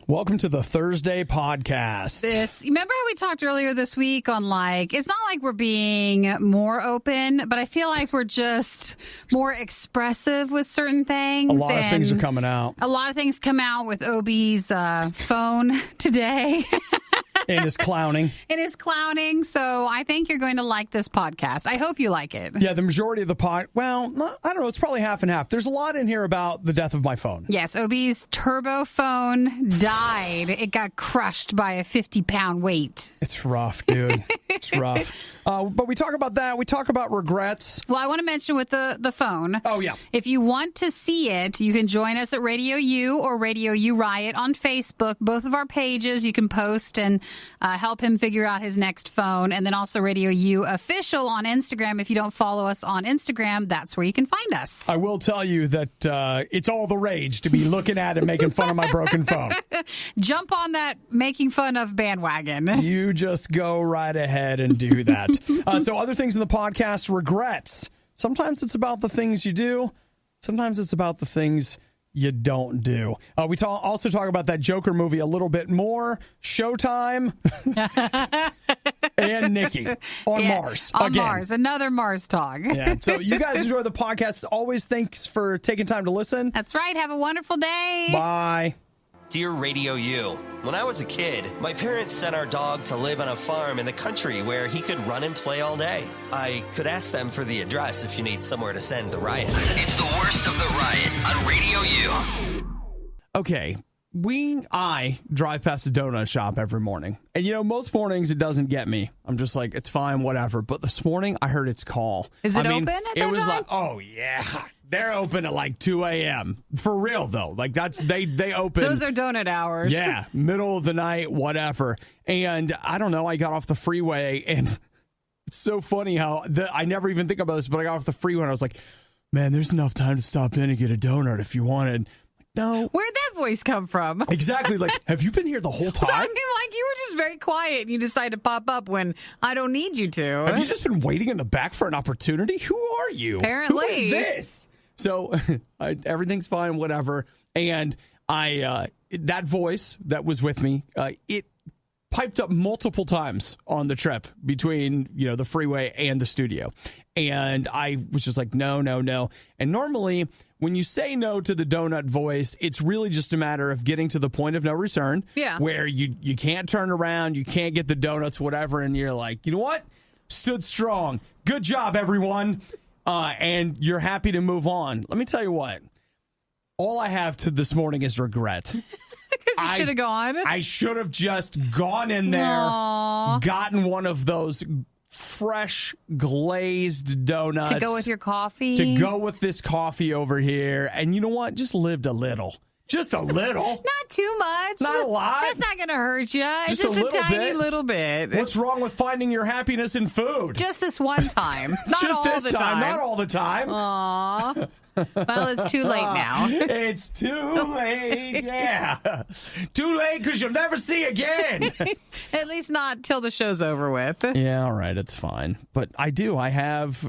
Welcome to the Thursday podcast. Remember how we talked earlier this week on it's not like we're being more open, but I feel like we're just more expressive with certain things. A lot of things are coming out. A lot of things come out with Obi's phone today. And his clowning. So I think you're going to like this podcast. I hope you like it. Yeah, the majority of the I don't know. It's probably half and half. There's a lot in here about the death of my phone. Yes, Obi's turbo phone died. It got crushed by a 50-pound weight. It's rough, dude. It's rough. But we talk about that. We talk about regrets. Well, I want to mention with the phone. Oh, yeah. If you want to see it, you can join us at RadioU or RadioU Riot on Facebook. Both of our pages. You can post and help him figure out his next phone. And then also RadioU Official on Instagram. If you don't follow us on Instagram, that's where you can find us. I will tell you that it's all the rage to be looking at and making fun of my broken phone. Jump on that making fun of bandwagon. You just go right ahead and do that. So other things in the podcast, regrets. Sometimes it's about the things you do. Sometimes it's about the things you don't do. We also talk about that Joker movie a little bit more. Showtime. And Nikki on Mars. On again. Mars. Another Mars talk. Yeah. So you guys enjoy the podcast. Always thanks for taking time to listen. That's right. Have a wonderful day. Bye. Dear Radio U, when I was a kid, my parents sent our dog to live on a farm in the country where he could run and play all day. I could ask them for the address if you need somewhere to send the Riot. It's the worst of the Riot on Radio U. Okay, I drive past a donut shop every morning. And, most mornings it doesn't get me. I'm just like, it's fine, whatever. But this morning, I heard its call. Is it open at that It was time? like, oh, yeah. They're open at 2 a.m. For real, though. They open. Those are donut hours. Yeah, middle of the night, whatever. And I don't know, I got off the freeway, and it's so funny how I never even think about this, but I got off the freeway, and I was like, man, there's enough time to stop in and get a donut if you wanted. No. Where'd that voice come from? Exactly. Have you been here the whole time? I mean, you were just very quiet and you decided to pop up when I don't need you to. Have you just been waiting in the back for an opportunity? Who are you? Apparently. Who is this? So everything's fine, whatever. And that voice that was with me, it piped up multiple times on the trip between, the freeway and the studio. And I was just like, no. And normally when you say no to the donut voice, it's really just a matter of getting to the point of no return. Yeah. Where you can't turn around, you can't get the donuts, whatever. And you're like, you know what? Stood strong. Good job, everyone. And you're happy to move on. Let me tell you what. All I have to this morning is regret. Because you should have gone. I should have just gone in there, gotten one of those fresh glazed donuts. To go with your coffee? To go with this coffee over here. And you know what? Just lived a little. Just a little. Not too much. Not a lot. That's not going to hurt you. It's just a a tiny bit. Little bit. What's wrong with finding your happiness in food? Just this one time. Not just all this the time. time. Not all the time. Aww. Well, it's too late now. It's too late, yeah. Too late because you'll never see again. At least not till the show's over with. Yeah, all right, it's fine. But I have,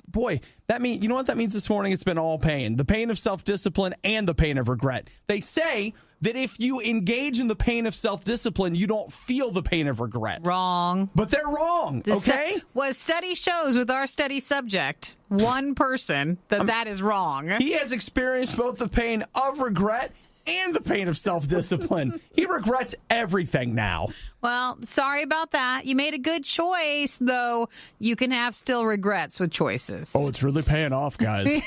boy, you know what that means this morning? It's been all pain. The pain of self-discipline and the pain of regret. They say that if you engage in the pain of self-discipline, you don't feel the pain of regret. Wrong. But they're wrong, okay? Study shows with our study subject, one person, that is wrong. He has experienced both the pain of regret and the pain of self-discipline. He regrets everything now. Well, sorry about that. You made a good choice, though you can have still regrets with choices. Oh, it's really paying off, guys.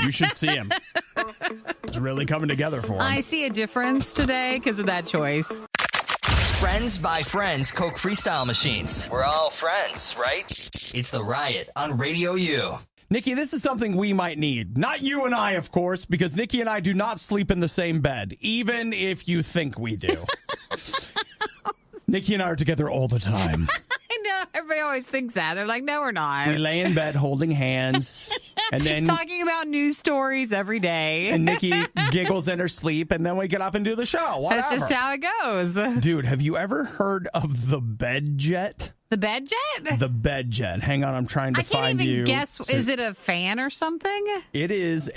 You should see him. It's really coming together for him. I see a difference today because of that choice. Friends by Friends Coke Freestyle Machines. We're all friends, right? It's the Riot on Radio U. Nikki, this is something we might need. Not you and I, of course, because Nikki and I do not sleep in the same bed, even if you think we do. Nikki and I are together all the time. I know. Everybody always thinks that. They're like, no, we're not. We lay in bed holding hands. And then talking about news stories every day. And Nikki giggles in her sleep, and then we get up and do the show. Whatever. That's just how it goes. Dude, have you ever heard of the bed jet? The bed jet? The bed jet. Hang on, I'm trying to find you. I can't even guess. Is it a fan or something? It is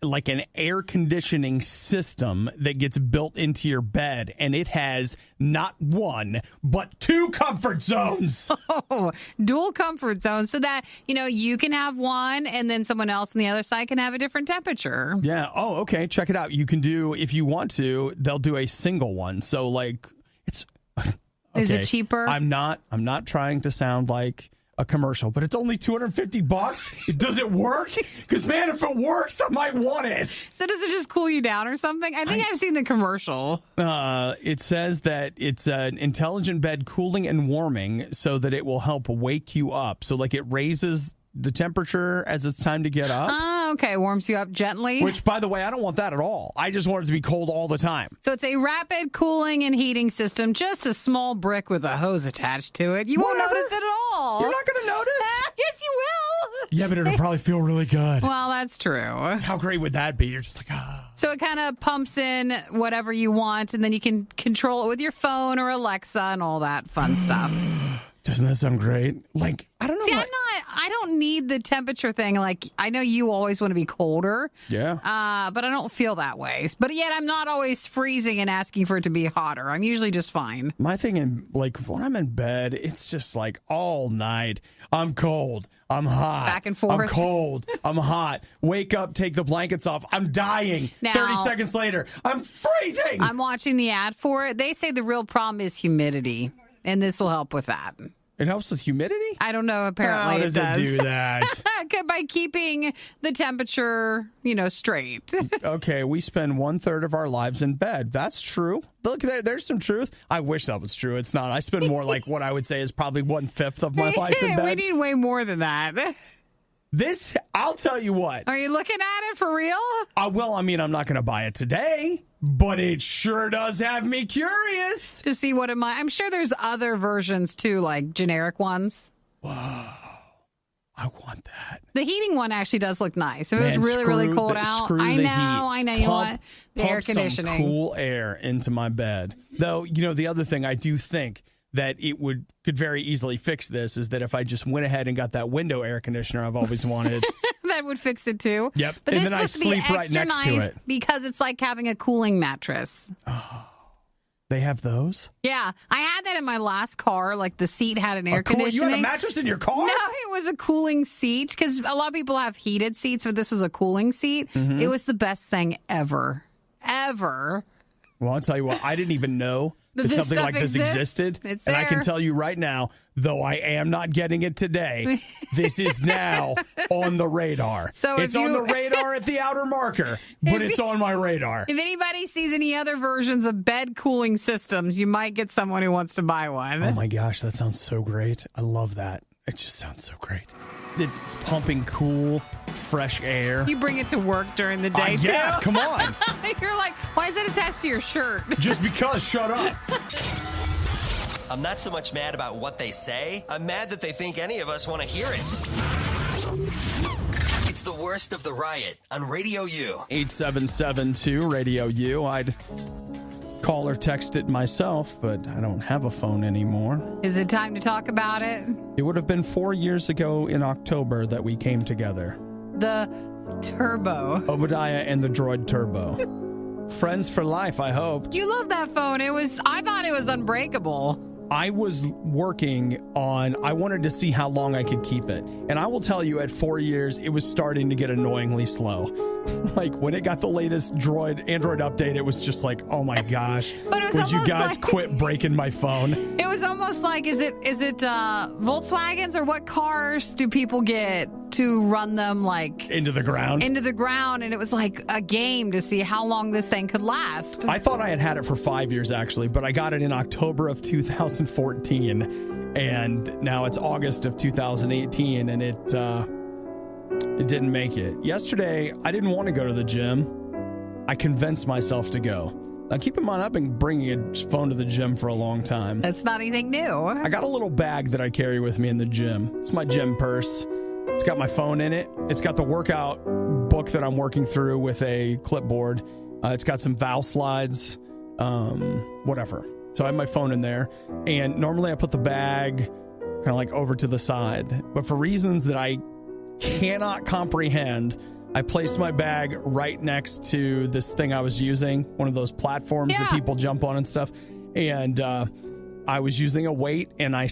like an air conditioning system that gets built into your bed, and it has not one, but 2 comfort zones. Oh, dual comfort zones. So that, you can have one, and then someone else on the other side can have a different temperature. Yeah. Oh, okay. Check it out. You can do, if you want to, they'll do a single one. So, like, it's... Okay. Is it cheaper? I'm not trying to sound like a commercial, but it's only $250. Does it work? Because, man, if it works, I might want it. So does it just cool you down or something? I think I've seen the commercial. It says that it's an intelligent bed cooling and warming so that it will help wake you up. So, like, it raises the temperature as it's time to get up. Oh, okay. Warms you up gently. Which, by the way, I don't want that at all. I just want it to be cold all the time. So it's a rapid cooling and heating system, just a small brick with a hose attached to it. You won't notice it at all. You're not going to notice? Yes, you will. Yeah, but it'll probably feel really good. Well, that's true. How great would that be? You're just like, ah. So it kind of pumps in whatever you want, and then you can control it with your phone or Alexa and all that fun stuff. Doesn't that sound great? Like, I don't know. See, I don't need the temperature thing. Like, I know you always want to be colder. Yeah. But I don't feel that way. But yet I'm not always freezing and asking for it to be hotter. I'm usually just fine. My thing, when I'm in bed, it's just like all night. I'm cold. I'm hot. Back and forth. I'm cold. I'm hot. Wake up, take the blankets off. I'm dying. Now, 30 seconds later, I'm freezing. I'm watching the ad for it. They say the real problem is humidity. And this will help with that. It helps with humidity? I don't know. Apparently, how does it do that? By keeping the temperature, straight. Okay, we spend 1/3 of our lives in bed. That's true. Look, there's some truth. I wish that was true. It's not. I spend more like what I would say is probably 1/5 of my life in bed. We need way more than that. This, I'll tell you what. Are you looking at it for real? Well, I mean, I'm not going to buy it today, but it sure does have me curious. To see what I'm sure there's other versions too, like generic ones. Whoa. I want that. The heating one actually does look nice. It was really, really could out. I know. You want the air conditioning. Some cool air into my bed. Though, the other thing I do think that it could very easily fix this is that if I just went ahead and got that window air conditioner I've always wanted. That would fix it too. Yep. But and this then I sleep right next to it. Because it's like having a cooling mattress. Oh. They have those? Yeah. I had that in my last car. Like the seat had an air conditioning. You had a mattress in your car? No, it was a cooling seat. Because a lot of people have heated seats, but this was a cooling seat. Mm-hmm. It was the best thing ever. Ever. Well, I'll tell you what. I didn't even know that something like this existed. It's and there. I can tell you right now, though I am not getting it today, this is now on the radar. So it's on the radar at the outer marker, but it's on my radar. If anybody sees any other versions of bed cooling systems, you might get someone who wants to buy one. Oh my gosh, that sounds so great. I love that. It just sounds so great. It's pumping cool, fresh air. You bring it to work during the day, too. Yeah, come on. You're like, why is it attached to your shirt? Just because, shut up. I'm not so much mad about what they say. I'm mad that they think any of us want to hear it. It's the worst of the riot on Radio U. 8772 Radio U. I'd call or text it myself, but I don't have a phone anymore. Is it time to talk about it? It would have been 4 years ago in October that we came together. The Turbo. Obadiah and the Droid Turbo. Friends for life, I hoped. You love that phone. I thought it was unbreakable. I was working on, I wanted to see how long I could keep it. And I will tell you, at 4 years, it was starting to get annoyingly slow. Like, when it got the latest Android update, it was just like, oh my gosh. Would you guys quit breaking my phone? It was almost like, is it Volkswagens, or what cars do people get to run them like into the ground? Into the ground, and it was like a game to see how long this thing could last. I thought I had it for 5 years, actually, but I got it in October of 2014, and now it's August of 2018, and it didn't make it. Yesterday, I didn't want to go to the gym. I convinced myself to go. Now, keep in mind, I've been bringing a phone to the gym for a long time. That's not anything new. I got a little bag that I carry with me in the gym. It's my gym purse. It's got my phone in it. It's got the workout book that I'm working through with a clipboard. It's got some valve slides, whatever. So I have my phone in there. And normally I put the bag kind of like over to the side. But for reasons that I cannot comprehend, I placed my bag right next to this thing I was using, one of those platforms that people jump on and stuff. And I was using a weight, and I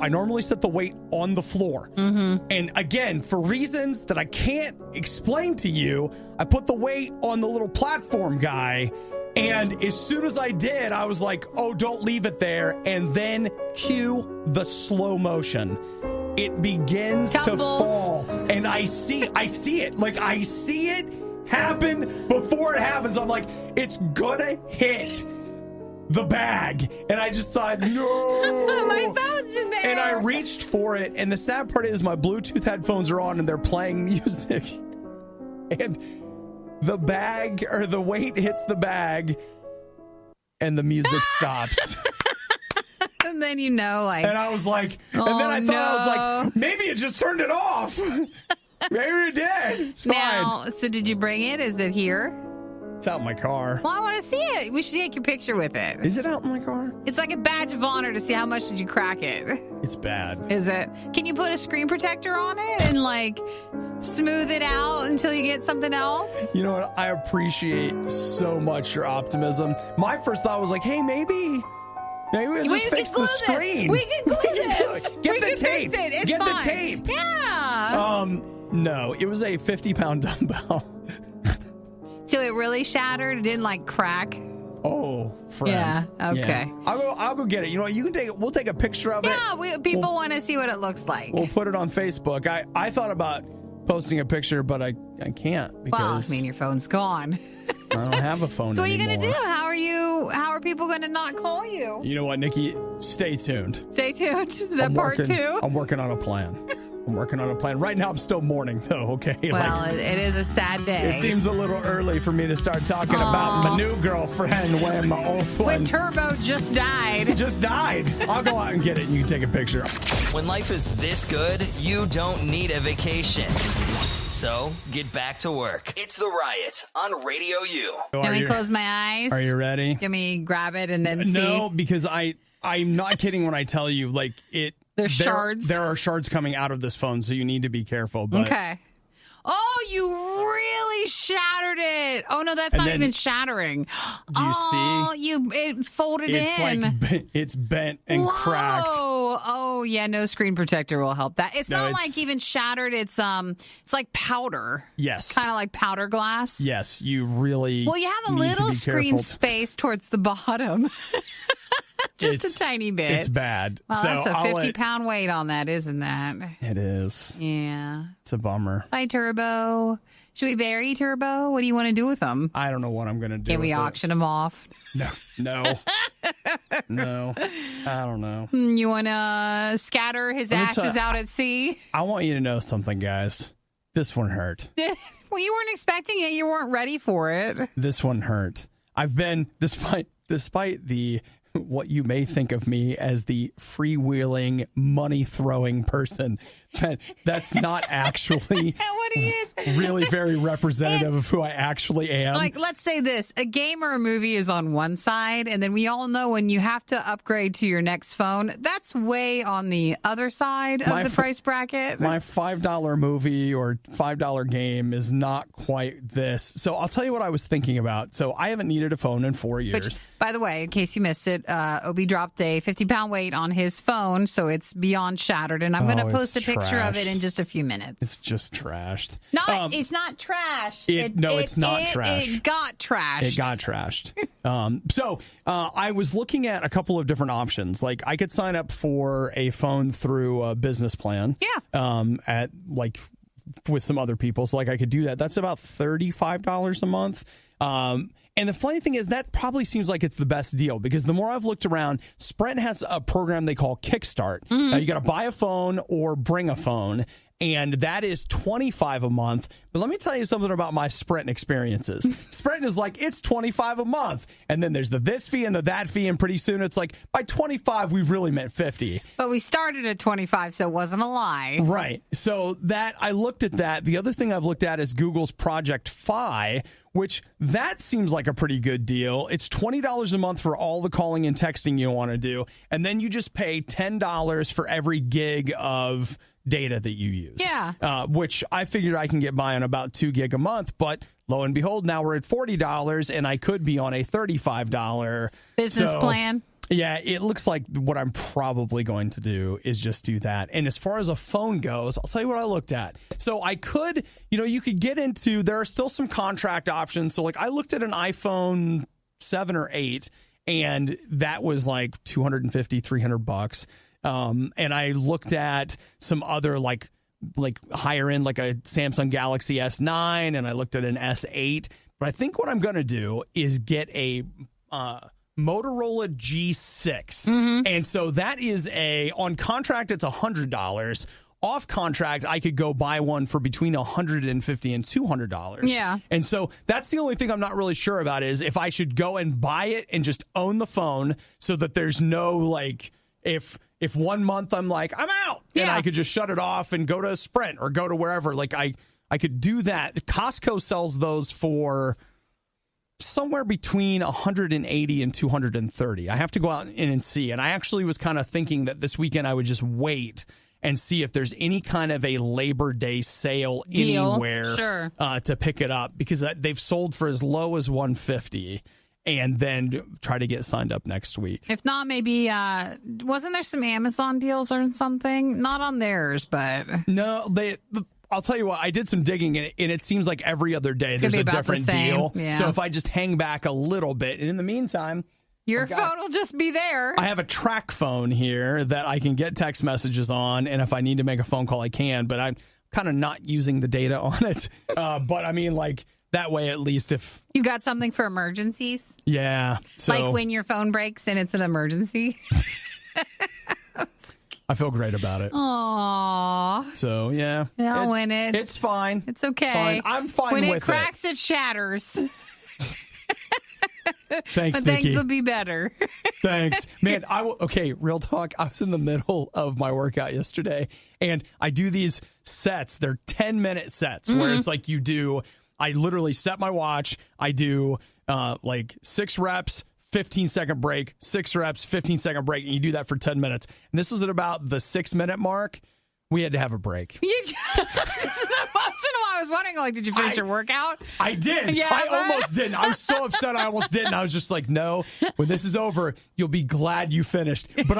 normally set the weight on the floor. Mm-hmm. And again, for reasons that I can't explain to you, I put the weight on the little platform guy. And as soon as I did, I was like, oh, don't leave it there. And then cue the slow motion. It begins to fall, and I see it. Like, I see it happen before it happens. I'm like, it's gonna hit the bag. And I just thought, no. My phone's in there. And I reached for it, and the sad part is my Bluetooth headphones are on, and they're playing music. And the bag, or the weight hits the bag, and the music stops. And then and I was like, and then I thought, I was like, maybe it just turned it off. Maybe it did. It's fine. So did you bring it? Is it here? It's out in my car. Well, I want to see it. We should take your picture with it. Is it out in my car? It's like a badge of honor to see how much did you crack it. It's bad. Is it? Can you put a screen protector on it and smooth it out until you get something else? You know what? I appreciate so much your optimism. My first thought was like, hey, maybe we'll just fix the screen. We can glue this. Get the tape. Get the tape. Yeah. No, it was a 50-pound dumbbell. So it really shattered? It didn't crack? Oh, friend. Yeah, okay. Yeah. I'll go get it. You know what? You can take it. We'll take a picture of it. Yeah, people want to see what it looks like. We'll put it on Facebook. I thought about posting a picture, but I can't because your phone's gone. I don't have a phone So what anymore. are you going to do? How are people going to not call you? You know what, Nikki? Stay tuned. Stay tuned. Is that part 2? I'm working on a plan. Right now, I'm still mourning, though, okay? Well, it is a sad day. It seems a little early for me to start talking about my new girlfriend when my old one... When Turbo just died. I'll go out and get it, and you can take a picture. When life is this good, you don't need a vacation. So, get back to work. It's The Riot on Radio U. Let me close my eyes. Are you ready? Let me grab it and then see. No, because I'm not kidding when I tell you, There's shards. There are shards coming out of this phone, so you need to be careful. But okay. Oh, you really shattered it. Oh, no, that's not even shattering. Do you see? It folded in. It's bent and cracked. Oh, yeah, no screen protector will help that. It's not even shattered. It's like powder. Yes. Kind of like powder glass. Yes, you really Well, you have a little screen space towards the bottom. Just a tiny bit. It's bad. Well, that's a 50-pound weight on that, isn't that? It is. Yeah. It's a bummer. Bye, Turbo. Should we bury Turbo? What do you want to do with them? I don't know what I'm going to do. Can we auction them off? No. No. I don't know. You want to scatter his ashes out at sea? I want you to know something, guys. This one hurt. Well, you weren't expecting it. You weren't ready for it. This one hurt. I've been, despite the... what you may think of me as the freewheeling, money-throwing person. That's not actually what he is. Really very representative of who I actually am. Let's say this. A game or a movie is on one side, and then we all know when you have to upgrade to your next phone, that's way on the other side of the price bracket. My $5 movie or $5 game is not quite this. So I'll tell you what I was thinking about. So I haven't needed a phone in 4 years. Which, by the way, in case you missed it, Obi dropped a 50-pound weight on his phone, so it's beyond shattered. And I'm going to post a picture of it in just a few minutes. It's just trashed. It's not trashed. It's not trashed. It got trashed. It got trashed. So I was looking at a couple of different options. Like I could sign up for a phone through a business plan. Yeah. At with some other people. So I could do that. That's about $35 a month. And the funny thing is that probably seems like it's the best deal because the more I've looked around, Sprint has a program they call Kickstart. Mm-hmm. Now you got to buy a phone or bring a phone. And that is $25 a month. But let me tell you something about my Sprint experiences. Sprint is it's $25 a month. And then there's the this fee and the that fee. And pretty soon it's by 25, we really meant 50. But we started at 25, so it wasn't a lie. Right. So I looked at that. The other thing I've looked at is Google's Project Fi, which that seems like a pretty good deal. It's $20 a month for all the calling and texting you want to do, and then you just pay $10 for every gig of data that you use. Yeah. Which I figured I can get by on about 2 gig a month, but lo and behold, now we're at $40, and I could be on a $35 business plan. Yeah, it looks like what I'm probably going to do is just do that. And as far as a phone goes, I'll tell you what I looked at. So I could, you could get into, there are still some contract options. So like I looked at an iPhone 7 or 8, and that was like $250, $300. And I looked at some other like higher end, like a Samsung Galaxy S9, and I looked at an S8. But I think what I'm going to do is get a Motorola G6. And so that is on contract, it's $100. Off contract, I could go buy one for between $150 and $200. Yeah. And so that's the only thing I'm not really sure about is if I should go and buy it and just own the phone so that there's no like, if 1 month I'm like, I'm out, and I could just shut it off and go to Sprint or go to wherever, like I could do that. Costco sells those for somewhere between $180 and $230. I have to go out in and see. And I actually was kind of thinking that this weekend I would just wait and see if there's any kind of a Labor Day sale anywhere to pick it up, because they've sold for as low as $150. And then try to get signed up next week. If not, maybe, wasn't there some Amazon deals or something? Not on theirs, but... No, I'll tell you what, I did some digging, and it seems like every other day there's a different deal. Yeah. So if I just hang back a little bit, and in the meantime... Your phone will just be there. I have a track phone here that I can get text messages on, and if I need to make a phone call, I can, but I'm kind of not using the data on it. But I mean, like... That way, at least if... You got something for emergencies? Yeah. So, like when your phone breaks and it's an emergency? I feel great about it. Aww. So, yeah. When it's fine. It's okay. It's fine. I'm fine with it. When it cracks, it shatters. Thanks, but Nikki. things will be better. Thanks. Man, okay, real talk. I was in the middle of my workout yesterday, and I do these sets. They're 10-minute sets where it's like I literally set my watch. I do like 6 reps, 15-second break, 6 reps, 15-second break, and you do that for 10 minutes. And this was at about the 6-minute mark. We had to have a break. I was wondering, like, did you finish your workout? I did. Yeah, I almost didn't. I was so upset I almost didn't. I was just like, no, when this is over, you'll be glad you finished. But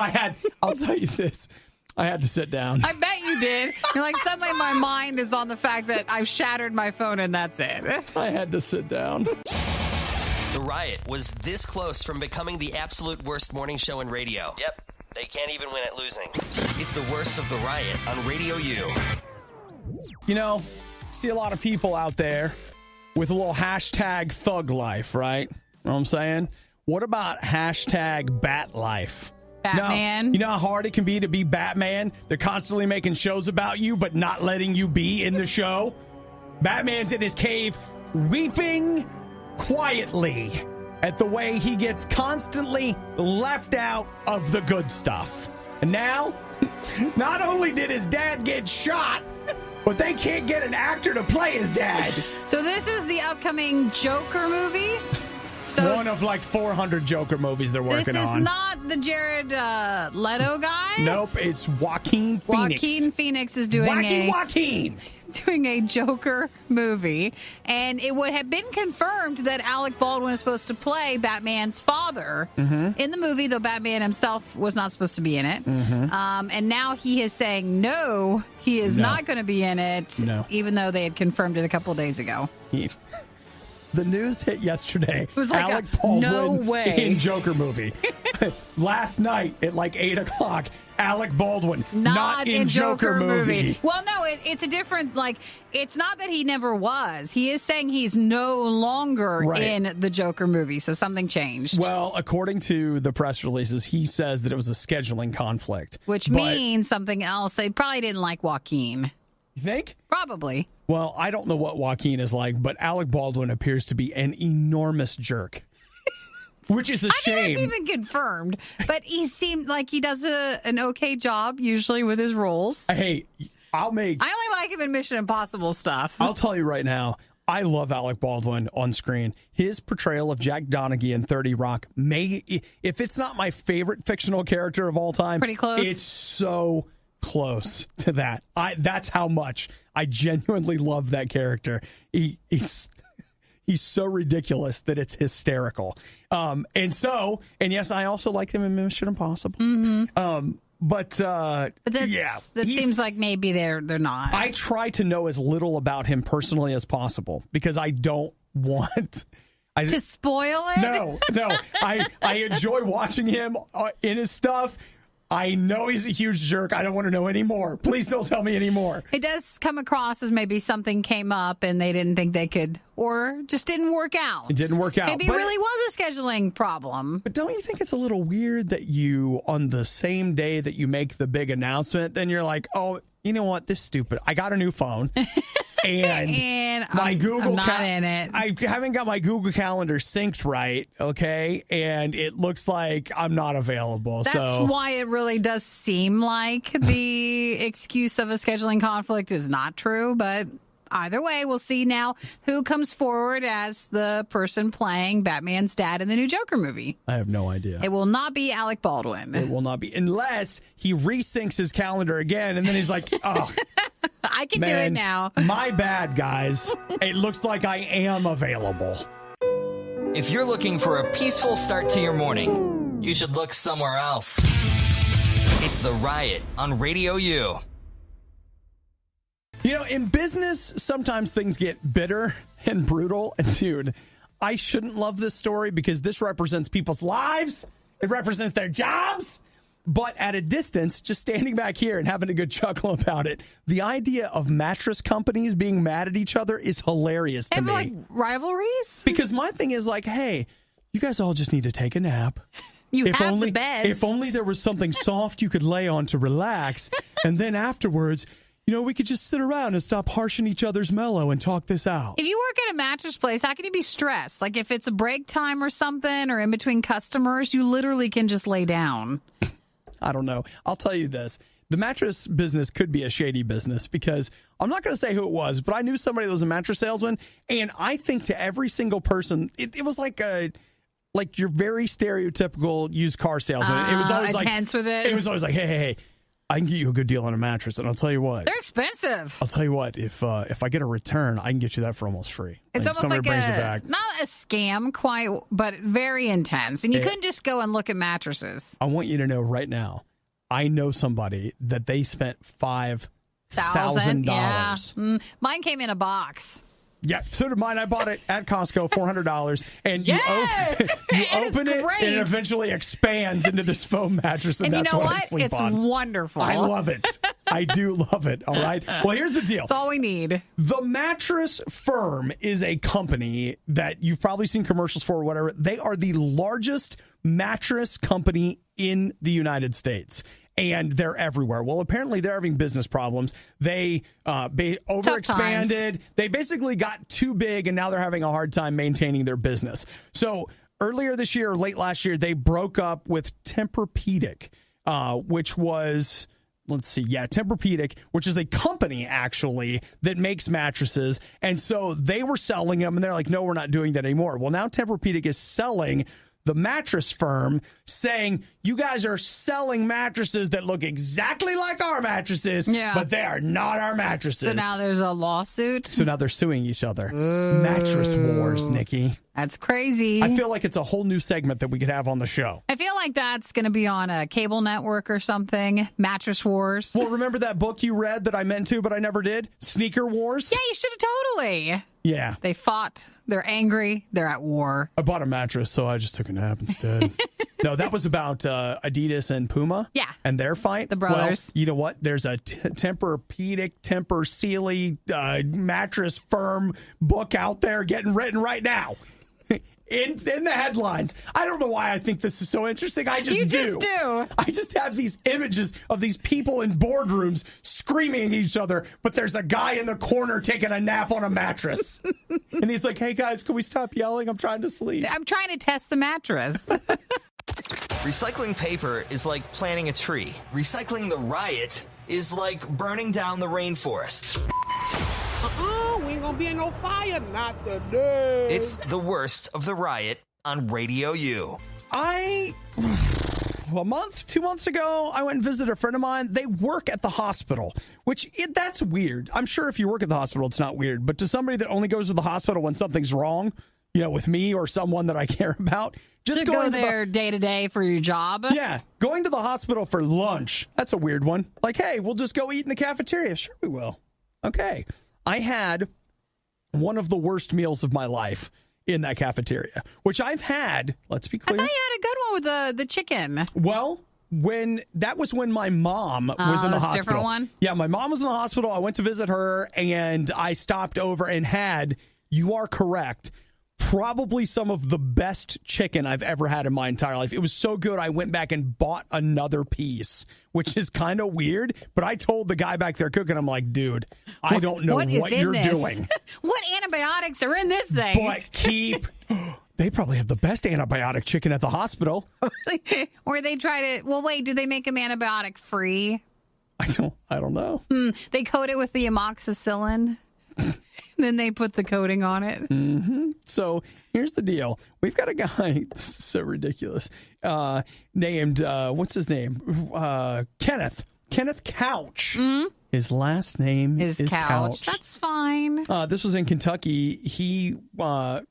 I'll tell you this. I had to sit down. I bet you did. You're like, suddenly my mind is on the fact that I've shattered my phone and that's it. I had to sit down. The Riot was this close from becoming the absolute worst morning show in radio. Yep, they can't even win at losing. It's the worst of the Riot on RadioU. See a lot of people out there with a little hashtag thug life, right? You know what I'm saying? What about hashtag bat life? Batman. No, you know how hard it can be to be Batman? They're constantly making shows about you, but not letting you be in the show. Batman's in his cave, weeping quietly at the way he gets constantly left out of the good stuff. And now, not only did his dad get shot, but they can't get an actor to play his dad. So this is the upcoming Joker movie? So one of like 400 Joker movies they're working on. This is not the Jared Leto guy? Nope, it's Joaquin Phoenix. Joaquin Phoenix is doing a Joker movie. And it would have been confirmed that Alec Baldwin is supposed to play Batman's father in the movie, though Batman himself was not supposed to be in it. And now he is saying no, he is not going to be in it, even though they had confirmed it a couple of days ago. The news hit yesterday. It was like Alec Baldwin no way. in Joker movie. Last night at like 8 o'clock, Alec Baldwin not in Joker movie. Well, no, it's a different, it's not that he never was. He is saying he's no longer in the Joker movie, so something changed. Well, according to the press releases, he says that it was a scheduling conflict. Which means something else. They probably didn't like Joaquin. You think? Probably. Well, I don't know what Joaquin is like, but Alec Baldwin appears to be an enormous jerk. Which is a shame. I think it's even confirmed. But he seemed like he does an okay job, usually, with his roles. Hey, I only like him in Mission Impossible stuff. I'll tell you right now, I love Alec Baldwin on screen. His portrayal of Jack Donaghy in 30 Rock if it's not my favorite fictional character of all time, pretty close. It's so close to that. That's how much I genuinely love that character. He's so ridiculous that it's hysterical. And yes, I also liked him in Mission Impossible. Mm-hmm. But that seems like maybe they're not. I try to know as little about him personally as possible because I don't want to spoil it. No. I enjoy watching him in his stuff. I know he's a huge jerk. I don't want to know any more. Please don't tell me any more. It does come across as maybe something came up and they didn't think they could, or just didn't work out. It didn't work out. Maybe it really was a scheduling problem. But don't you think it's a little weird that you, on the same day that you make the big announcement, then you're like, oh, you know what? This is stupid. I got a new phone. And my Google I'm not in it. I haven't got my Google Calendar synced right, okay? And it looks like I'm not available. That's why it really does seem like the excuse of a scheduling conflict is not true, but either way, we'll see now who comes forward as the person playing Batman's dad in the new Joker movie. I have no idea. It will not be Alec Baldwin. It will not be, unless he resyncs his calendar again, and then he's like, oh, I can do it now. My bad, guys. It looks like I am available. If you're looking for a peaceful start to your morning, you should look somewhere else. It's The Riot on Radio U. You know, in business, sometimes things get bitter and brutal. And dude, I shouldn't love this story because this represents people's lives. It represents their jobs. But at a distance, just standing back here and having a good chuckle about it, the idea of mattress companies being mad at each other is hilarious to me. Like rivalries? Because my thing is like, hey, you guys all just need to take a nap. You have the beds. If only there was something soft you could lay on to relax. And then afterwards, you know, we could just sit around and stop harshing each other's mellow and talk this out. If you work at a mattress place, how can you be stressed? Like if it's a break time or something or in between customers, you literally can just lay down. I don't know. I'll tell you this. The mattress business could be a shady business because I'm not going to say who it was, but I knew somebody that was a mattress salesman. And I think to every single person, it was like your very stereotypical used car salesman. It was always like tense with it. It was always like, hey, I can get you a good deal on a mattress. And I'll tell you what. They're expensive. I'll tell you what. If I get a return, I can get you that for almost free. It's almost like not a scam quite, but very intense. And you couldn't just go and look at mattresses. I want you to know right now, I know somebody that they spent $5,000. Yeah. Mine came in a box. Yeah, so did mine. I bought it at Costco, $400, and you open it, and it eventually expands into this foam mattress, and that's you know what I sleep on. It's wonderful. I love it. I do love it. All right. Well, here's the deal. That's all we need. The Mattress Firm is a company that you've probably seen commercials for or whatever. They are the largest mattress company in the United States. And they're everywhere. Well, apparently they're having business problems. They overexpanded. They basically got too big, and now they're having a hard time maintaining their business. So earlier this year, or late last year, they broke up with Tempur-Pedic, which was, Tempur-Pedic, which is a company, actually, that makes mattresses. And so they were selling them, and they're like, no, we're not doing that anymore. Well, now Tempur-Pedic is selling the Mattress Firm, saying you guys are selling mattresses that look exactly like our mattresses, but they are not our mattresses. So now there's a lawsuit? So now they're suing each other. Ooh. Mattress wars, Nikki. That's crazy. I feel like it's a whole new segment that we could have on the show. I feel like that's going to be on a cable network or something. Mattress Wars. Well, remember that book you read that I meant to, but I never did? Sneaker Wars? Yeah, you should have totally. Yeah. They fought. They're angry. They're at war. I bought a mattress, so I just took a nap instead. No, that was about Adidas and Puma. Yeah. And their fight. The brothers. Well, you know what? There's a Tempur-Pedic, Tempur-Sealy Mattress Firm book out there getting written right now. In the headlines. I don't know why I think this is so interesting. I just do. I just have these images of these people in boardrooms screaming at each other, but there's a guy in the corner taking a nap on a mattress. And he's like, hey, guys, can we stop yelling? I'm trying to sleep. I'm trying to test the mattress. Recycling paper is like planting a tree. Recycling the Riot is like burning down the rainforest. We ain't gonna be in no fire. Not today. It's the worst of the riot on Radio U. A month, 2 months ago, I went and visited a friend of mine. They work at the hospital, that's weird. I'm sure if you work at the hospital, it's not weird. But to somebody that only goes to the hospital when something's wrong, with me or someone that I care about, just to going go there day to day for your job. Yeah, going to the hospital for lunch. That's a weird one. Like, hey, we'll just go eat in the cafeteria. Sure, we will. Okay. I had one of the worst meals of my life in that cafeteria, which I've had. Let's be clear. I thought you had a good one with the chicken. Well, that was when my mom was in the hospital. Different one? Yeah, my mom was in the hospital. I went to visit her, and I stopped over and had, you are correct, probably some of the best chicken I've ever had in my entire life. It was so good, I went back and bought another piece, which is kind of weird. But I told the guy back there cooking, I'm like, dude, I don't know what you're doing. What antibiotics are in this thing? But they probably have the best antibiotic chicken at the hospital. Or they try to, wait, do they make them antibiotic free? I don't know. They coat it with the amoxicillin. Then they put the coating on it. Mm-hmm. So here's the deal. We've got a guy, this is so ridiculous, named, what's his name? Kenneth Couch. Mm-hmm. His last name is Couch. That's fine. This was in Kentucky. He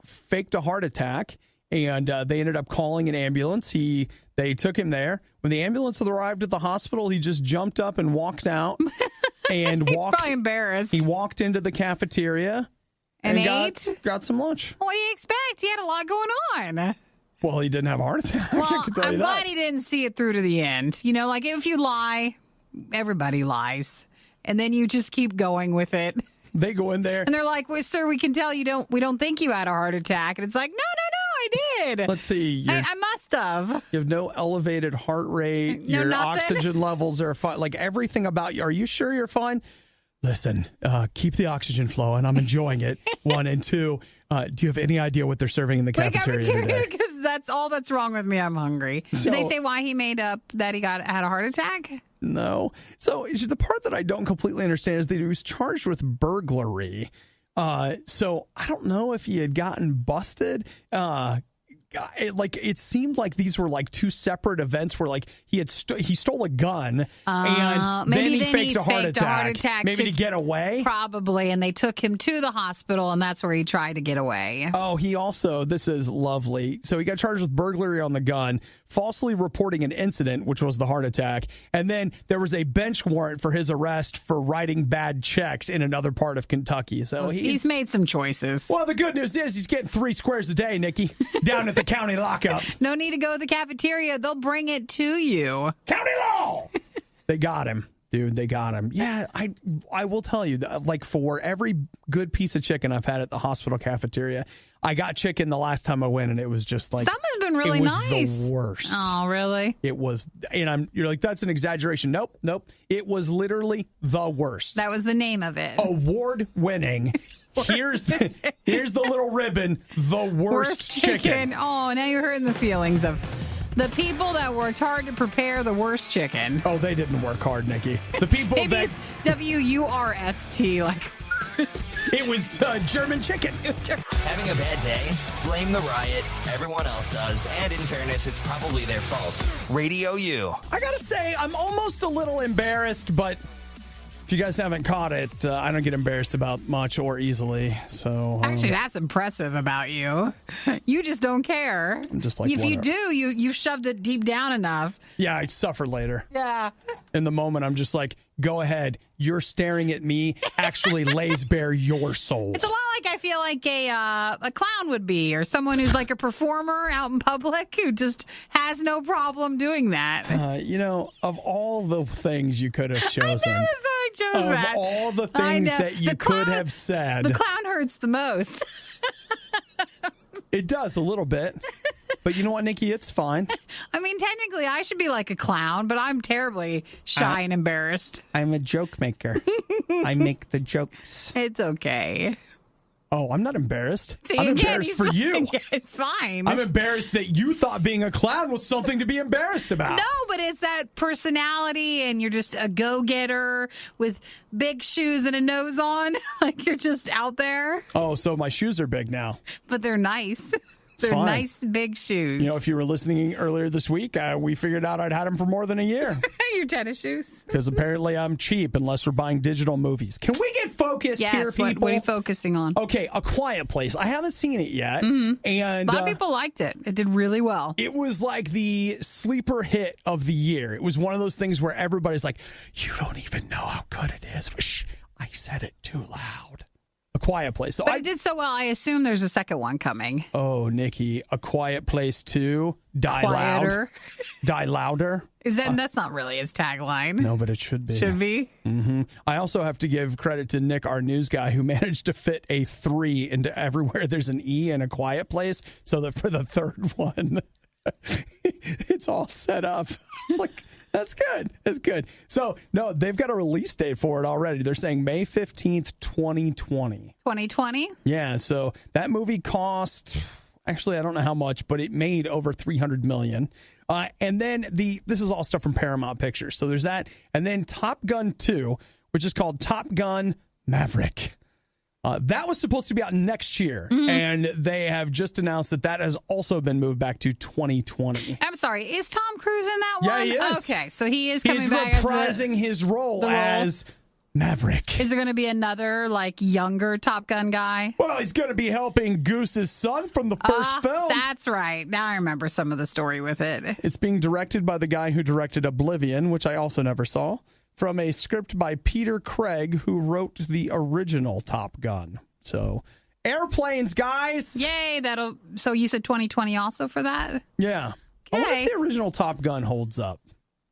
faked a heart attack, and they ended up calling an ambulance. They took him there. When the ambulance arrived at the hospital, he just jumped up and walked out. And He's probably embarrassed. He walked into the cafeteria and ate? Got some lunch. What do you expect? He had a lot going on. Well, he didn't have a heart attack. Well, I'm glad he didn't see it through to the end. Like if you lie, everybody lies. And then you just keep going with it. They go in there. And they're like, well, sir, we can tell we don't think you had a heart attack. And it's like, no, I did. Let's see. I must have. You have no elevated heart rate. No, your nothing. Oxygen levels are fine. Like everything about you. Are you sure you're fine? Listen, keep the oxygen flowing. I'm enjoying it. 1 and 2. Do you have any idea what they're serving in the cafeteria today? Because that's all that's wrong with me. I'm hungry. Did they say why he made up that he had a heart attack? No. So the part that I don't completely understand is that he was charged with burglary. So I don't know if he had gotten busted. It seemed like these were like two separate events where like he stole a gun and then he faked a heart attack. Maybe to get away? Probably. And they took him to the hospital and that's where he tried to get away. Oh, he also, this is lovely. So he got charged with burglary on the gun, falsely reporting an incident, which was the heart attack. And then there was a bench warrant for his arrest for writing bad checks in another part of Kentucky. So he's made some choices. Well, the good news is he's getting 3 squares a day, Nikki, down at the county lockup. No need to go to the cafeteria. They'll bring it to you. County law! They got him. Dude, they got him. Yeah, I will tell you, like for every good piece of chicken I've had at the hospital cafeteria, I got chicken the last time I went, and it was just like... Some has been really nice. It was the worst. Oh, really? It was, and you're like, that's an exaggeration. Nope. It was literally the worst. That was the name of it. Award-winning. Here's the little ribbon, the worst chicken. Oh, now you're hurting the feelings of... the people that worked hard to prepare the worst chicken. Oh, they didn't work hard, Nikki. The people Maybe that... it's W-U-R-S-T, like... It was German chicken. Having a bad day? Blame the riot. Everyone else does. And in fairness, it's probably their fault. Radio U. I gotta say, I'm almost a little embarrassed, but... if you guys haven't caught it, I don't get embarrassed about much or easily. So actually, that's impressive about you. You just don't care. I'm just like, if you do, you've shoved it deep down enough. Yeah, I suffer later. Yeah. In the moment, I'm just like, go ahead. You're staring at me. Actually, lays bare your soul. It's a lot like I feel like a clown would be, or someone who's like a performer out in public who just has no problem doing that. Of all the things you could have chosen. I chose that. Of all the things that you could have said. The clown hurts the most. It does a little bit. But you know what, Nikki? It's fine. I mean, technically, I should be like a clown, but I'm terribly shy and embarrassed. I'm a joke maker. I make the jokes. It's okay. Oh, I'm not embarrassed. See, I'm again, embarrassed he's for fine. you. It's fine. I'm embarrassed that you thought being a clown was something to be embarrassed about. No, but it's that personality, and you're just a go-getter with big shoes and a nose on. Like, you're just out there. Oh, so my shoes are big now. But they're nice. They're fine. nice, big shoes. You know, if you were listening earlier this week, we figured out I'd had them for more than a year. Your tennis shoes. Because apparently I'm cheap unless we're buying digital movies. Can we get focused here, Yes, people? what are you focusing on? Okay, A Quiet Place. I haven't seen it yet. Mm-hmm. And A lot of people liked it. It did really well. it was like the sleeper hit of the year. It was one of those things where everybody's like, you don't even know how good it is. Shh, I said it too loud. A Quiet Place. So But it did so well, I assume there's a second one coming. Oh, Nikki, A Quiet Place 2, Die Quieter. Loud. Die Louder. Is that that's not really its tagline? No, but it should be. Should be. Mm-hmm. I also have to give credit to Nick, our news guy, who managed to fit a 3 into everywhere there's an E in A Quiet Place, so that for the third one, it's all set up. It's like, that's good. That's good. So, no, they've got a release date for it already. They're saying May 15th, 2020. 2020? Yeah, so that movie cost, actually, I don't know how much, but it made over $300 million. And then this is all stuff from Paramount Pictures. So there's that. And then Top Gun 2, which is called Top Gun Maverick. That was supposed to be out next year, and they have just announced that has also been moved back to 2020. I'm sorry, is Tom Cruise in that one? Yeah, he is. Okay, so he is coming He's back reprising his role as Maverick. Is there going to be another, like, younger Top Gun guy? Well, he's going to be helping Goose's son from the first film. That's right. Now I remember some of the story with it. It's being directed by the guy who directed Oblivion, which I also never saw, from a script by Peter Craig, who wrote the original Top Gun. So, airplanes, guys! Yay! So you said 2020 also for that? Yeah. I wonder Okay. if the original Top Gun holds up.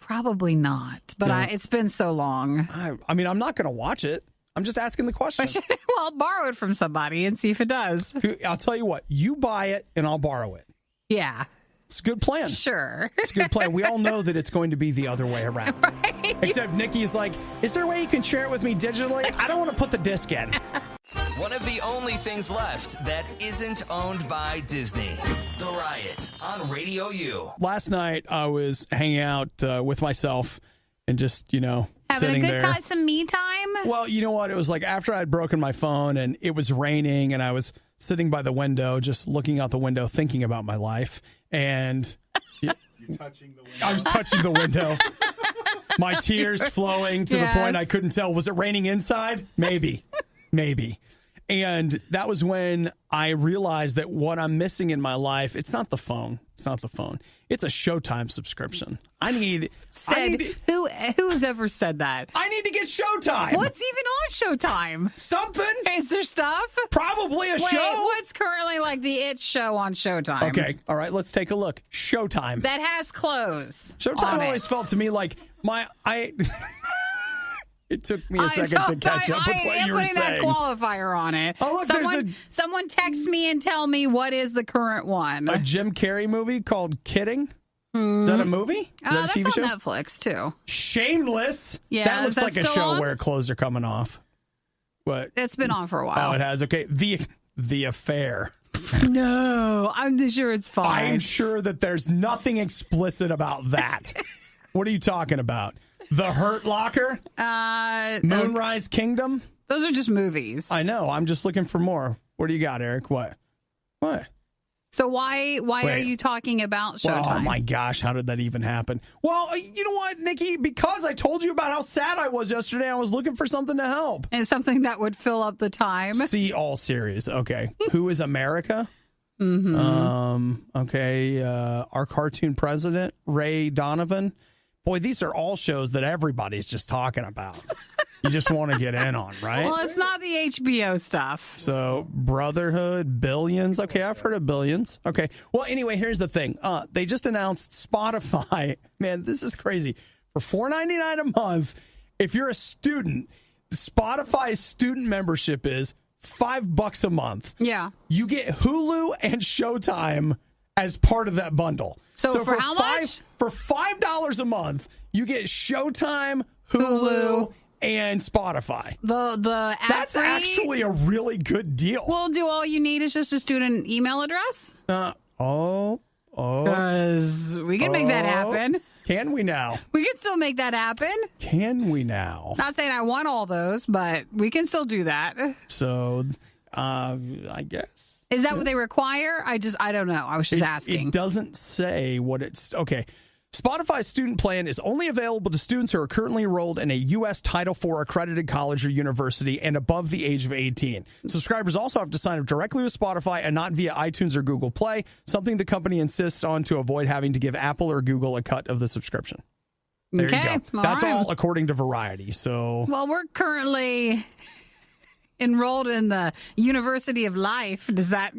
Probably not, but Yeah. it's been so long. I mean, I'm not going to watch it. I'm just asking the question. Well, I'll borrow it from somebody and see if it does. I'll tell you what. You buy it, and I'll borrow it. Yeah, It's a good plan. sure. It's a good plan. We all know that it's going to be the other way around. Right? Except Nikki's like, is there a way you can share it with me digitally? I don't want to put the disc in. One of the only things left that isn't owned by Disney. The Riot on Radio U. Last night, I was hanging out with myself and just, Having sitting a good there. time, some me time. Well, you know what? It was like after I'd broken my phone and it was raining and I was sitting by the window, just looking out the window, thinking about my life. And You're touching the window. I was touching the window. My tears flowing to Yes. the point I couldn't tell. Was it raining inside? Maybe. And that was when I realized that what I'm missing in my life, it's not the phone. It's not the phone. It's a Showtime subscription. I need Who's ever said that? I need to get Showtime. What's even on Showtime? Something? Is there stuff? Probably a Wait, show. what's currently like the it show on Showtime? Okay. All right. Let's take a look. Showtime. That has clothes. Showtime on always it. felt to me like it took me a second to catch up with what you were putting saying. that qualifier on it. Oh, look, there's someone text me and tell me what is the current one. a Jim Carrey movie called Kidding. Is that a movie? Is that a that's TV on show? Netflix too. Shameless. Yeah, that is looks that like a still show on? where clothes are coming off. What? It's been on for a while. Oh, it has. Okay. The Affair. No, I'm sure it's fine. I'm sure that there's nothing explicit about that. What are you talking about? The Hurt Locker? Moonrise Kingdom? Those are just movies. I know. I'm just looking for more. What do you got, Eric? What? So why are Wait. you talking about Showtime? Well, oh my gosh, how did that even happen? Well, you know what, Nikki? Because I told you about how sad I was yesterday, I was looking for something to help. And something that would fill up the time. See all series. Okay. Who is America? Okay. Our cartoon president, Ray Donovan. Boy, these are all shows that everybody's just talking about. You just want to get in on, right? Well, it's not the HBO stuff. So, Brotherhood, Billions. Okay, I've heard of Billions. Okay. Well, anyway, here's the thing. They just announced Spotify. Man, this is crazy. For $4.99 a month, if you're a student, Spotify's student membership is $5 a month. Yeah. You get Hulu and Showtime as part of that bundle. So how much? For $5 a month, you get Showtime, Hulu, and Spotify. The That's ad-free, actually a really good deal. Well, do all you need is just a student email address? Because we can make that happen. Can we now? We can still make that happen. Can we now? Not saying I want all those, but we can still do that. So, I guess. Is that what they require? I don't know. I was just asking. It doesn't say what it's... Okay. Spotify's student plan is only available to students who are currently enrolled in a U.S. Title IV accredited college or university and above the age of 18. Subscribers also have to sign up directly with Spotify and not via iTunes or Google Play, something the company insists on to avoid having to give Apple or Google a cut of the subscription. There you go. That's all according to Variety. So, well, we're currently enrolled in the University of Life. Does that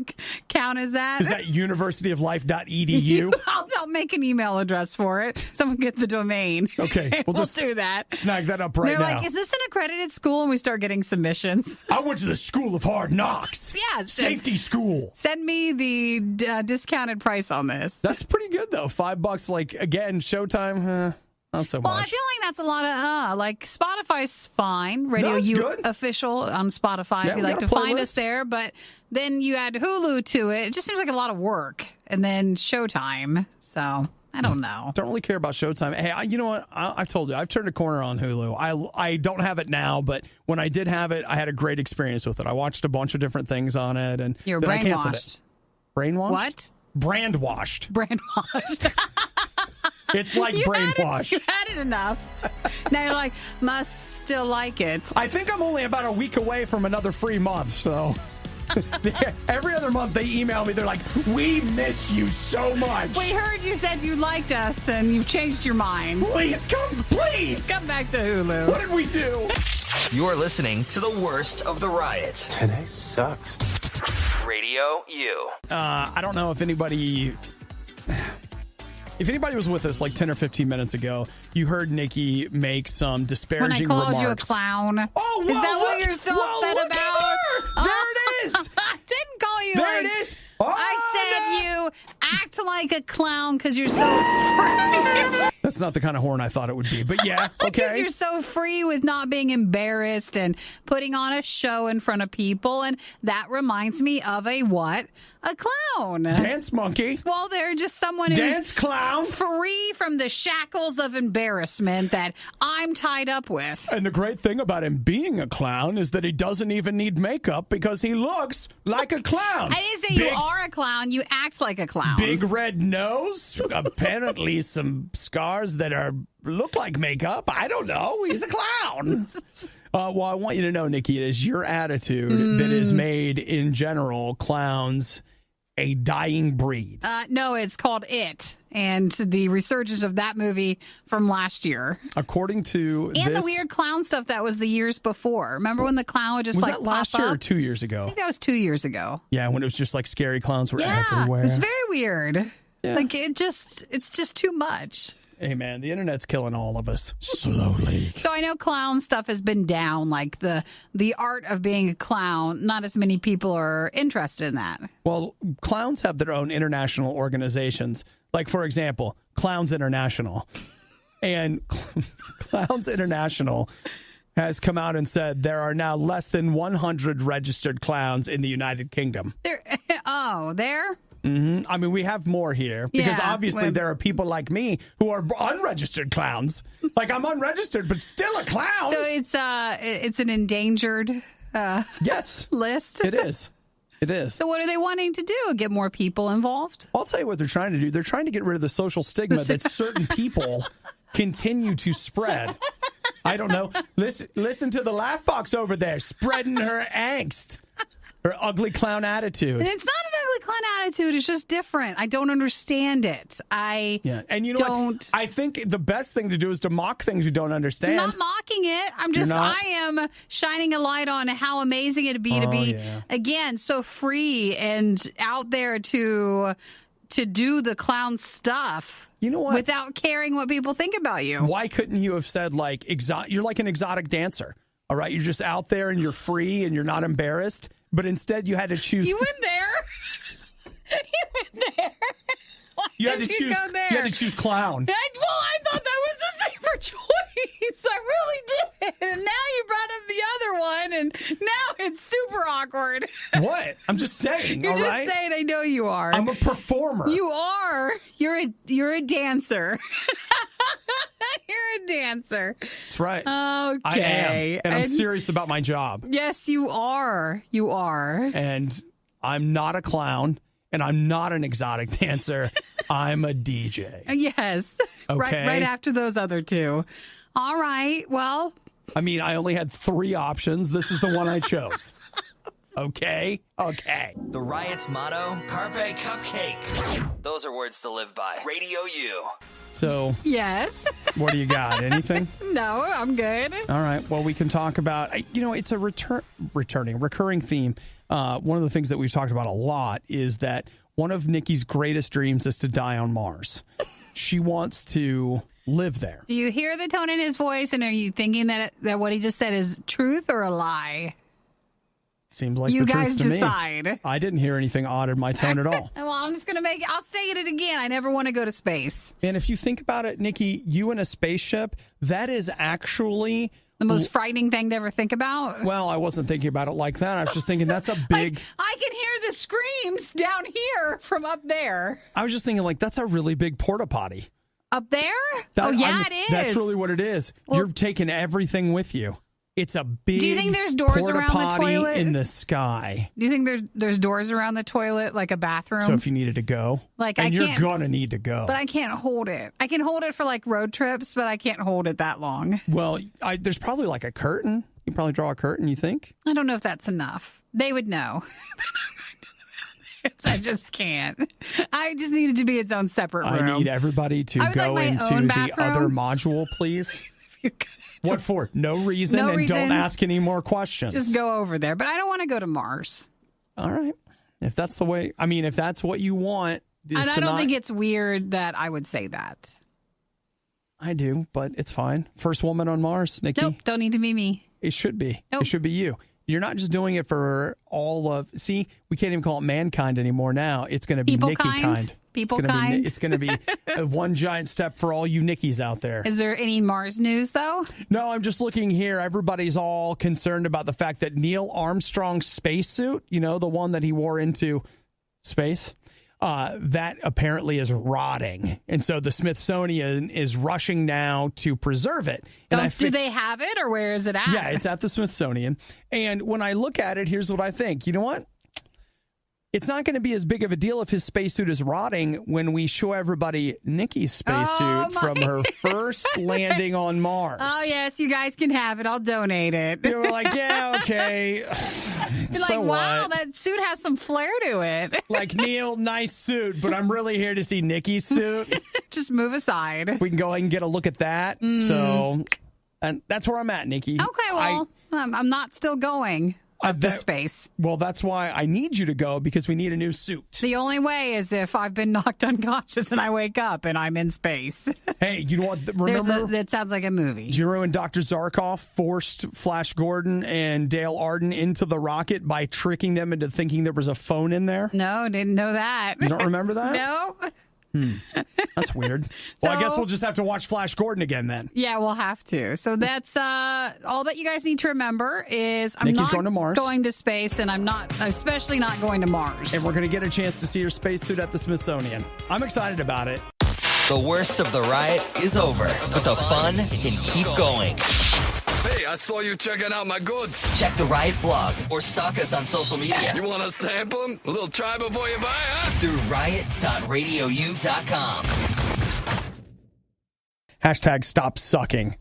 count as that? Is that universityoflife.edu? I'll make an email address for it. Someone get the domain. Okay. We'll just do that. Snag that up right now. They're like, is this an accredited school? And we start getting submissions. I went to the School of Hard Knocks. Yeah. Safety school. Send me the discounted price on this. That's pretty good, though. $5. Like, again, Showtime, not so much. Well, I feel like that's a lot of, like, Spotify's fine. Radio U official on Spotify if you like to find us there. But then you add Hulu to it. It just seems like a lot of work. And then Showtime. So, I don't know. Don't really care about Showtime. Hey, you know what? I've told you. I've turned a corner on Hulu. I don't have it now, but when I did have it, I had a great experience with it. I watched a bunch of different things on it. And you're then I canceled brainwashed. it. Brainwashed? What? Brandwashed. Brandwashed. It's like brainwash. You had it enough. Now you're like, must still like it. I think I'm only about a week away from another free month, so every other month they email me. They're like, we miss you so much. We heard you said you liked us and you've changed your mind. Please come back to Hulu. What did we do? You're listening to the worst of the riot. Today sucks. Radio U. I don't know if anybody was with us like 10 or 15 minutes ago, you heard Nikki make some disparaging remarks. When I called you a clown. Oh, is that what you're so upset about? There it is. I didn't call you there it is. Oh, I said you act like a clown because you're so free. That's not the kind of horn I thought it would be, but yeah, okay. Because you're so free with not being embarrassed and putting on a show in front of people, and that reminds me of a what? A clown. Dance monkey. Well, they're just someone Dance clown. Free from the shackles of embarrassment that I'm tied up with. And the great thing about him being a clown is that he doesn't even need makeup because he looks like a clown. I didn't say you are a clown. You act like a clown. Big red nose. Apparently some scars that look like makeup. I don't know. He's a clown. Well, I want you to know, Nikki, it is your attitude that has made, in general, clowns a dying breed. No, it's called It, and the resurgence of that movie from last year. According to the weird clown stuff that was the years before. Remember when the clown would just was that last year up? Or 2 years ago? I think that was 2 years ago. Yeah, when it was just like scary clowns were everywhere. It was very weird. Yeah. Like it's just too much. Hey, man, the internet's killing all of us slowly. So I know clown stuff has been down, like the art of being a clown. Not as many people are interested in that. Well, clowns have their own international organizations. Like, for example, Clowns International. And Clowns International has come out and said there are now less than 100 registered clowns in the United Kingdom. There? Mm-hmm. I mean, we have more here because obviously there are people like me who are unregistered clowns. Like, I'm unregistered, but still a clown. So it's an endangered list. It is. It is. So what are they wanting to do? Get more people involved? I'll tell you what they're trying to do. They're trying to get rid of the social stigma that certain people continue to spread. I don't know. Listen to the laugh box over there, spreading her angst. Her ugly clown attitude. And it's not an ugly clown attitude. It's just different. I don't understand it. And you know what? I think the best thing to do is to mock things you don't understand. I'm not mocking it. I am shining a light on how amazing it'd be to be, again, so free and out there to do the clown stuff. You know what? Without caring what people think about you. Why couldn't you have said, like, you're like an exotic dancer? All right, you're just out there and you're free and you're not embarrassed. But instead, you had to choose. You went there. You had to choose. You had to choose clown. I thought that was a safer choice. I really did. And now Now it's super awkward. What? I'm just saying, You're all just right? saying I know you are. I'm a performer. You are. You're a dancer. You're a dancer. That's right. Okay. I am. And I'm serious about my job. Yes, you are. You are. And I'm not a clown, and I'm not an exotic dancer. I'm a DJ. Yes. Okay. Right after those other two. All right. Well, I mean, I only had 3 options. This is the one I chose. Okay? Okay. The Riot's motto, Carpe Cupcake. Those are words to live by. Radio U. So, yes. what do you got? Anything? No, I'm good. All right. Well, we can talk about, it's a recurring theme. One of the things that we've talked about a lot is that one of Nikki's greatest dreams is to die on Mars. She wants to live there. Do you hear the tone in his voice, and are you thinking that what he just said is truth or a lie? Seems like you the guys truth to decide. Me. I didn't hear anything odd in my tone at all. Well, I'm just going to I'll say it again. I never want to go to space. And if you think about it, Nikki, you in a spaceship, that is actually the most frightening thing to ever think about. Well, I wasn't thinking about it like that. I was just thinking that's a big... I can hear the screams down here from up there. I was just thinking, that's a really big porta potty. Up there? It is. That's really what it is. Well, you're taking everything with you. It's a big. Do you think there's doors around the toilet in the sky? Do you think there's doors around the toilet, like a bathroom? So if you needed to go, you're gonna need to go, but I can't hold it. I can hold it for road trips, but I can't hold it that long. Well, there's probably a curtain. You probably draw a curtain. You think? I don't know if that's enough. They would know. I just can't. I just need it to be its own separate room. I need everybody to go into the other module, please. What for? No reason, and don't ask any more questions. Just go over there. But I don't want to go to Mars. All right. If that's the way, if that's what you want. And I don't think it's weird that I would say that. I do, but it's fine. First woman on Mars, Nikki. Nope, don't need to be me. It should be. Nope. It should be you. You're not just doing it for all of... See, we can't even call it mankind anymore now. It's going to be Nikki kind. People kind. It's going to be one giant step for all you Nickies out there. Is there any Mars news, though? No, I'm just looking here. Everybody's all concerned about the fact that Neil Armstrong's spacesuit, the one that he wore into space, that apparently is rotting. And so the Smithsonian is rushing now to preserve it. Do they have it, or where is it at? Yeah, it's at the Smithsonian. And when I look at it, here's what I think. You know what? It's not going to be as big of a deal if his spacesuit is rotting when we show everybody Nikki's spacesuit from her first landing on Mars. Oh, yes, you guys can have it. I'll donate it. You were like, yeah, okay. You're so wow, what? that suit has some flair to it. Neil, nice suit, but I'm really here to see Nikki's suit. Just move aside. We can go ahead and get a look at that. So, and that's where I'm at, Nikki. Okay, well, I'm not still going. Up to space. Well, that's why I need you to go, because we need a new suit. The only way is if I've been knocked unconscious and I wake up and I'm in space. Hey, you know what? Remember? That sounds like a movie. Do you remember when Dr. Zarkov forced Flash Gordon and Dale Arden into the rocket by tricking them into thinking there was a phone in there? No, didn't know that. You don't remember that? No. That's weird. Well, I guess we'll just have to watch Flash Gordon again then. Yeah, we'll have to. So that's all that you guys need to remember is I'm Nikki's not going to Mars. Going to space, and I'm especially not going to Mars. And we're going to get a chance to see your spacesuit at the Smithsonian. I'm excited about it. The worst of the riot is over, but the fun can keep going. Hey, I saw you checking out my goods. Check the Riot blog or stalk us on social media. You want to sample them? A little try before you buy, huh? Through riot.radiou.com. Hashtag stop sucking.